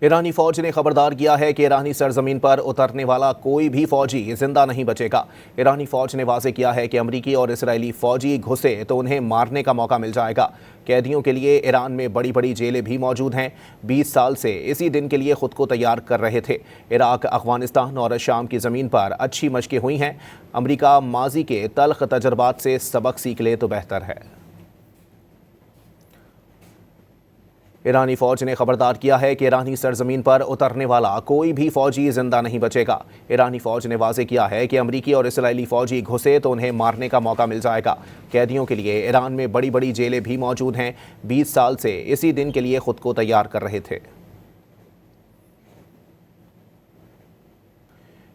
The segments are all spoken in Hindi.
ईरानी फौज ने खबरदार किया है कि ईरानी सरजमीन पर उतरने वाला कोई भी फौजी जिंदा नहीं बचेगा। ईरानी फौज ने वाज़ेह किया है कि अमरीकी और इसराइली फौजी घुसे तो उन्हें मारने का मौका मिल जाएगा। कैदियों के लिए ईरान में बड़ी बड़ी जेलें भी मौजूद हैं। 20 साल से इसी दिन के लिए खुद को तैयार कर रहे थे। इराक, अफगानिस्तान और शाम की ज़मीन पर अच्छी मशक़ें हुई हैं। अमरीका माजी के तल्ख तजर्बात से सबक सीख ले तो बेहतर है। ईरानी फौज ने खबरदार किया है कि ईरानी सरजमीन पर उतरने वाला कोई भी फौजी जिंदा नहीं बचेगा। ईरानी फौज ने वाज़ेह किया है कि अमरीकी और इसराइली फौजी घुसे तो उन्हें मारने का मौका मिल जाएगा। कैदियों के लिए ईरान में बड़ी बड़ी जेलें भी मौजूद हैं। 20 साल से इसी दिन के लिए खुद को तैयार कर रहे थे।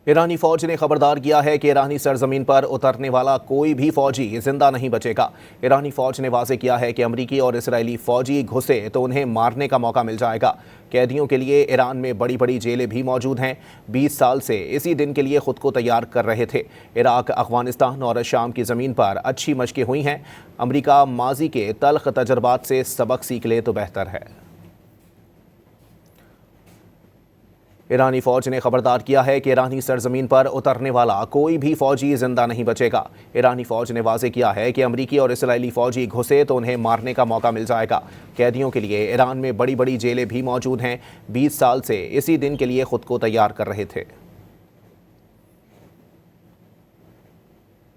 ईरानी फौज ने खबरदार किया है कि ईरानी सरजमीन पर उतरने वाला कोई भी फौजी जिंदा नहीं बचेगा। ईरानी फौज ने वाज़ेह किया है कि अमरीकी और इसराइली फौजी घुसे तो उन्हें मारने का मौका मिल जाएगा। कैदियों के लिए ईरान में बड़ी बड़ी जेलें भी मौजूद हैं। 20 साल से इसी दिन के लिए खुद को तैयार कर रहे थे। इराक, अफगानिस्तान और शाम की ज़मीन पर अच्छी मशक़ें हुई हैं। अमरीका माजी के तल्ख तजर्बात से सबक सीख ले तो बेहतर है। ईरानी फौज ने खबरदार किया है कि ईरानी सरजमीन पर उतरने वाला कोई भी फौजी जिंदा नहीं बचेगा। ईरानी फौज ने वाज़ेह किया है कि अमरीकी और इसराइली फौजी घुसे तो उन्हें मारने का मौका मिल जाएगा। कैदियों के लिए ईरान में बड़ी बड़ी जेलें भी मौजूद हैं। 20 साल से इसी दिन के लिए खुद को तैयार कर रहे थे।